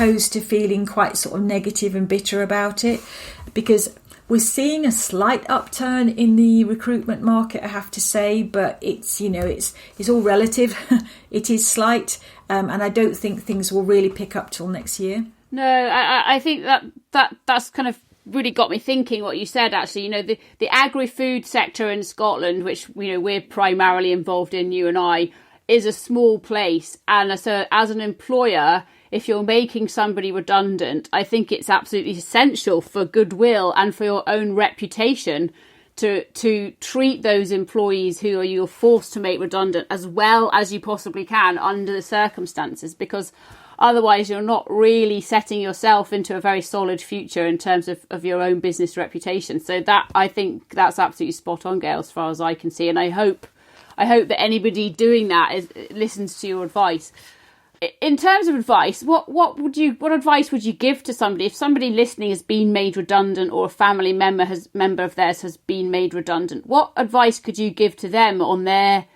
opposed to feeling quite sort of negative and bitter about it, because we're seeing a slight upturn in the recruitment market, I have to say, but it's all relative. It is slight, and I don't think things will really pick up till next year. No, I think that's kind of really got me thinking what you said, actually. The agri-food sector in Scotland, which we're primarily involved in, you and I, is a small place, and so as an employer, if you're making somebody redundant, I think it's absolutely essential for goodwill and for your own reputation to treat those employees who you're forced to make redundant as well as you possibly can under the circumstances, because otherwise you're not really setting yourself into a very solid future in terms of your own business reputation. So that, I think that's absolutely spot on, Gail, as far as I can see. And I hope that anybody doing that listens to your advice. In terms of advice, what advice would you give to somebody if somebody listening has been made redundant, or a family member of theirs has been made redundant? What advice could you give to them on their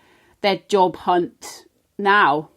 job hunt now?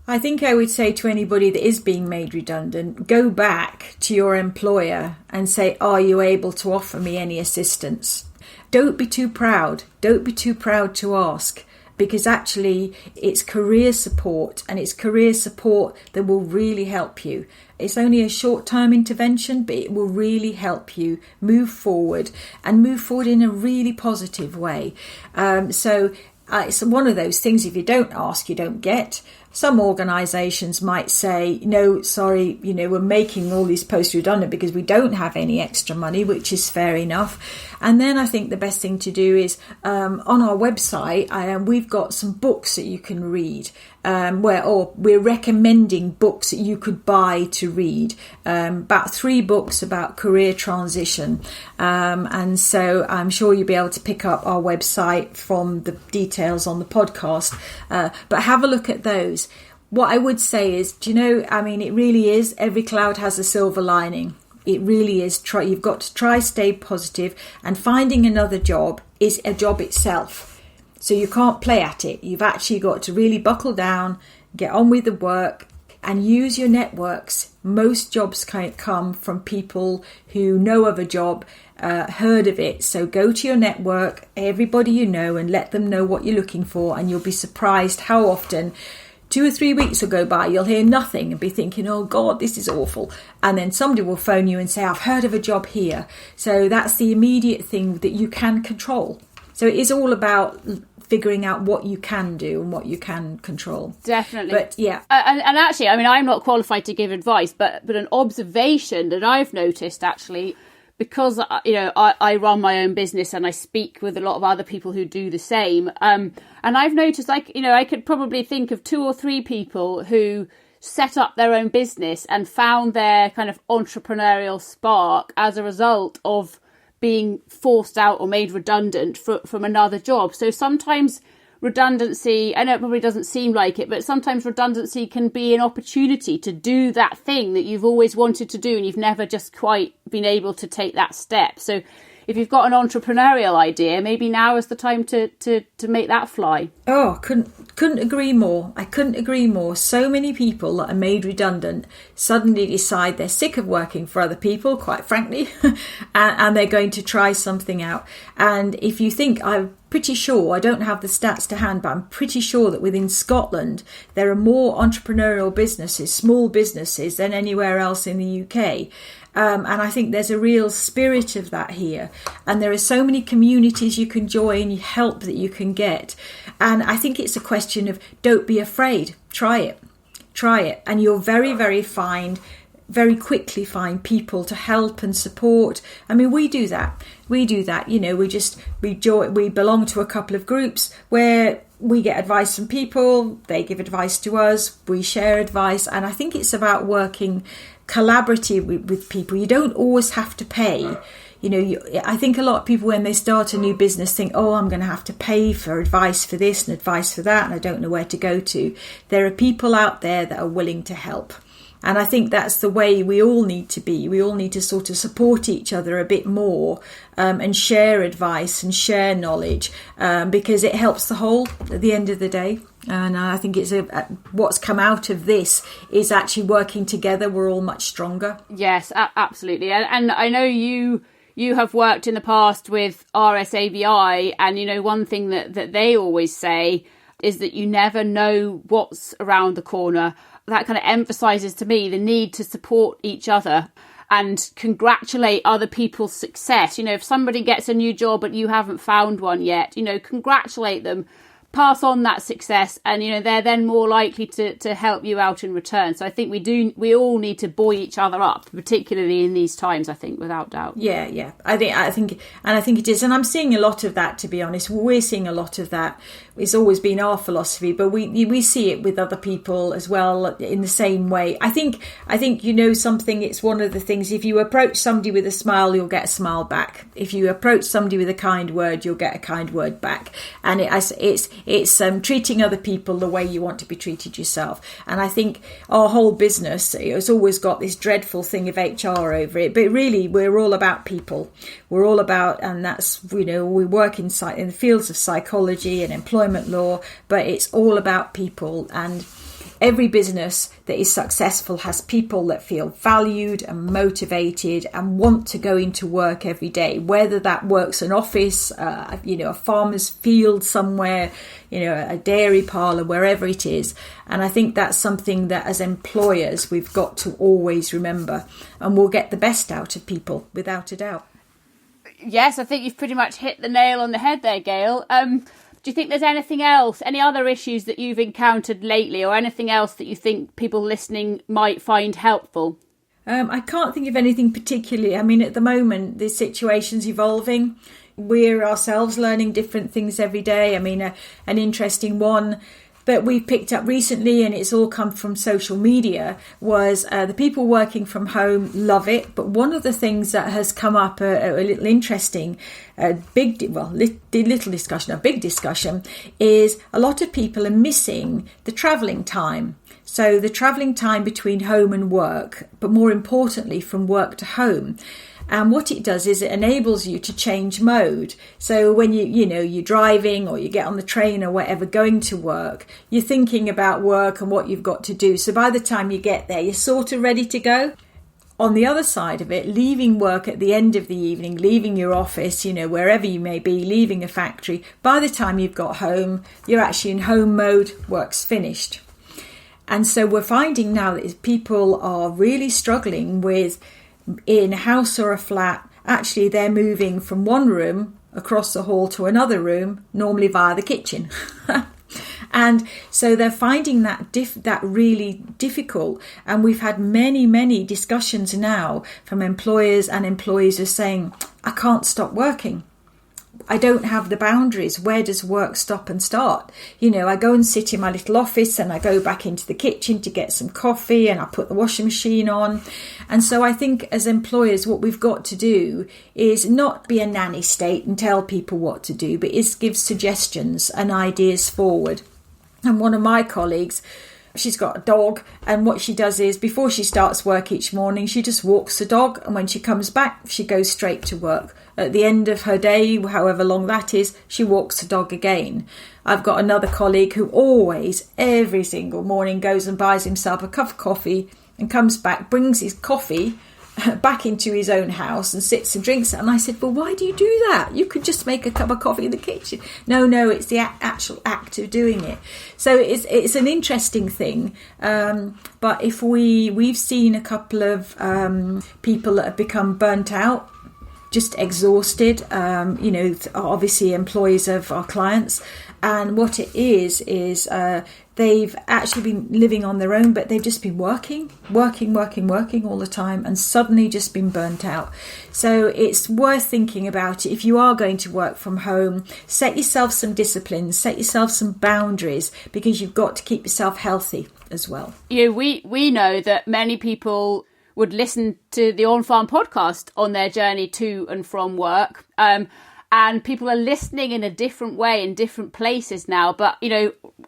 I think I would say to anybody that is being made redundant, go back to your employer and say, are you able to offer me any assistance? Don't be too proud. Don't be too proud to ask. Because actually it's career support, and it's career support that will really help you. It's only a short-term intervention, but it will really help you move forward, and move forward in a really positive way. So it's one of those things, if you don't ask, you don't get. Some organisations might say, no, sorry, we're making all these posts redundant because we don't have any extra money, which is fair enough. And then I think the best thing to do is on our website, we've got some books that you can read, we're recommending books that you could buy to read, about 3 books about career transition. And so I'm sure you'll be able to pick up our website from the details on the podcast, but have a look at those. What I would say is, it really is, every cloud has a silver lining. It really is. You've got to try stay positive, and finding another job is a job itself. So you can't play at it. You've actually got to really buckle down, get on with the work, and use your networks. Most jobs come from people who know of a job, heard of it. So go to your network, everybody you know, and let them know what you're looking for, and you'll be surprised how often 2 or 3 weeks will go by, you'll hear nothing and be thinking, oh God, this is awful. And then somebody will phone you and say, I've heard of a job here. So that's the immediate thing that you can control. So it is all about figuring out what you can do and what you can control. Definitely. But yeah. And actually, I'm not qualified to give advice, but an observation that I've noticed actually, because I run my own business and I speak with a lot of other people who do the same, and I've noticed, I could probably think of 2 or 3 people who set up their own business and found their kind of entrepreneurial spark as a result of being forced out or made redundant from another job. So sometimes redundancy, I know it probably doesn't seem like it, but sometimes redundancy can be an opportunity to do that thing that you've always wanted to do and you've never just quite been able to take that step. So if you've got an entrepreneurial idea, maybe now is the time to make that fly. Oh, couldn't agree more. I couldn't agree more. So many people that are made redundant suddenly decide they're sick of working for other people, quite frankly, and they're going to try something out. And if you think, I'm pretty sure, I don't have the stats to hand, but I'm pretty sure that within Scotland, there are more entrepreneurial businesses, small businesses, than anywhere else in the UK. And I think there's a real spirit of that here. And there are so many communities you can join, help that you can get. And I think it's a question of don't be afraid. Try it. And you'll very, very quickly find people to help and support. I mean, we do that. We belong to a couple of groups where we get advice from people, they give advice to us, we share advice. And I think it's about working collaboratively with people. You don't always have to pay. I think a lot of people, when they start a new business, think, oh, I'm going to have to pay for advice for this and advice for that, and I don't know where to go to. There are people out there that are willing to help. And I think that's the way we all need to be. We all need to sort of support each other a bit more, and share advice and share knowledge, because it helps the whole at the end of the day. And I think it's what's come out of this is actually working together. We're all much stronger. Yes, absolutely. And I know you have worked in the past with RSABI, and one thing that they always say is that you never know what's around the corner. That kind of emphasises to me the need to support each other and congratulate other people's success. If somebody gets a new job but you haven't found one yet, congratulate them. Pass on that success, and they're then more likely to help you out in return. So I think we all need to buoy each other up, particularly in these times, I think, without doubt. Yeah. I think it is, and I'm seeing a lot of that, to be honest. We're seeing a lot of that. It's always been our philosophy, but we see it with other people as well in the same way. I think something. It's one of the things. If you approach somebody with a smile, you'll get a smile back. If you approach somebody with a kind word, you'll get a kind word back. And it's treating other people the way you want to be treated yourself. And I think our whole business, it's always got this dreadful thing of HR over it, but really we're all about people. We're all about, and that's, we work in the fields of psychology and employment law, but it's all about people. And every business that is successful has people that feel valued and motivated and want to go into work every day, whether that works an office, a farmer's field somewhere, a dairy parlour, wherever it is. And I think that's something that as employers we've got to always remember, and we'll get the best out of people without a doubt. Yes, I think you've pretty much hit the nail on the head there, Gail. Do you think there's anything else, any other issues that you've encountered lately, or anything else that you think people listening might find helpful? I can't think of anything particularly. I mean, at the moment, the situation's evolving. We're ourselves learning different things every day. I mean, an interesting one that we picked up recently, and it's all come from social media, was the people working from home love it. But one of the things that has come up, a little interesting, big discussion, is a lot of people are missing the travelling time. So the travelling time between home and work, but more importantly from work to home. And what it does is it enables you to change mode. So when you're driving or you get on the train or whatever, going to work, you're thinking about work and what you've got to do. So by the time you get there, you're sort of ready to go. On the other side of it, leaving work at the end of the evening, leaving your office, wherever you may be, leaving a factory, by the time you've got home, you're actually in home mode, work's finished. And so we're finding now that people are really struggling with, in a house or a flat, actually they're moving from one room across the hall to another room, normally via the kitchen. And so they're finding that really difficult. And we've had many discussions now from employers and employees are saying, I can't stop working. I don't have the boundaries. Where does work stop and start? I go and sit in my little office and I go back into the kitchen to get some coffee and I put the washing machine on. And so I think as employers, what we've got to do is not be a nanny state and tell people what to do, but is give suggestions and ideas forward. And one of my colleagues, she's got a dog, and what she does is before she starts work each morning, she just walks the dog, and when she comes back, she goes straight to work. At the end of her day, however long that is, she walks the dog again. I've got another colleague who always, every single morning, goes and buys himself a cup of coffee and comes back, brings his coffee back into his own house and sits and drinks it. And I said, well, why do you do that? You could just make a cup of coffee in the kitchen. No, it's the actual act of doing it. So it's an interesting thing. But if we've seen a couple of people that have become burnt out, just exhausted, obviously employees of our clients. And what it is they've actually been living on their own, but they've just been working all the time and suddenly just been burnt out. So it's worth thinking about it. If you are going to work from home, set yourself some disciplines, set yourself some boundaries, because you've got to keep yourself healthy as well. We know that many people would listen to the OnFARM podcast on their journey to and from work. And people are listening in a different way in different places now. But,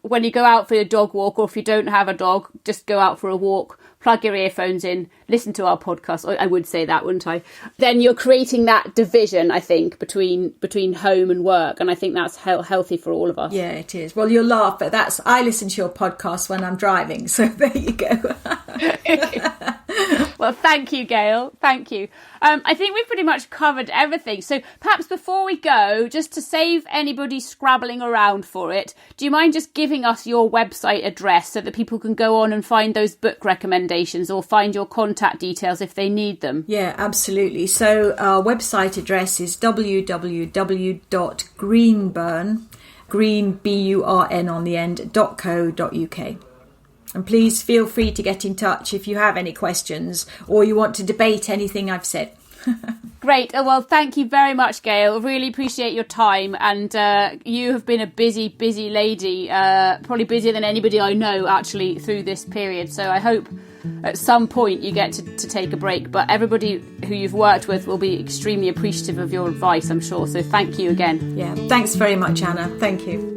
when you go out for your dog walk, or if you don't have a dog, just go out for a walk, plug your earphones in, listen to our podcast, I would say that, wouldn't I? Then you're creating that division, I think, between home and work. And I think that's healthy for all of us. Yeah, it is. Well, you'll laugh, but I listen to your podcast when I'm driving. So there you go. Well, thank you, Gail. Thank you. I think we've pretty much covered everything. So perhaps before we go, just to save anybody scrabbling around for it, do you mind just giving us your website address so that people can go on and find those book recommendations or find your contact details if they need them? Yeah, absolutely. So our website address is www.greenburn, green, B-U-R-N on the end, .co.uk. And please feel free to get in touch if you have any questions or you want to debate anything I've said. Great. Oh, well, thank you very much, Gail. Really appreciate your time. And you have been a busy, busy lady, probably busier than anybody I know, actually, through this period. So I hope at some point you get to take a break. But everybody who you've worked with will be extremely appreciative of your advice, I'm sure. So thank you again. Yeah, thanks very much, Anna. Thank you.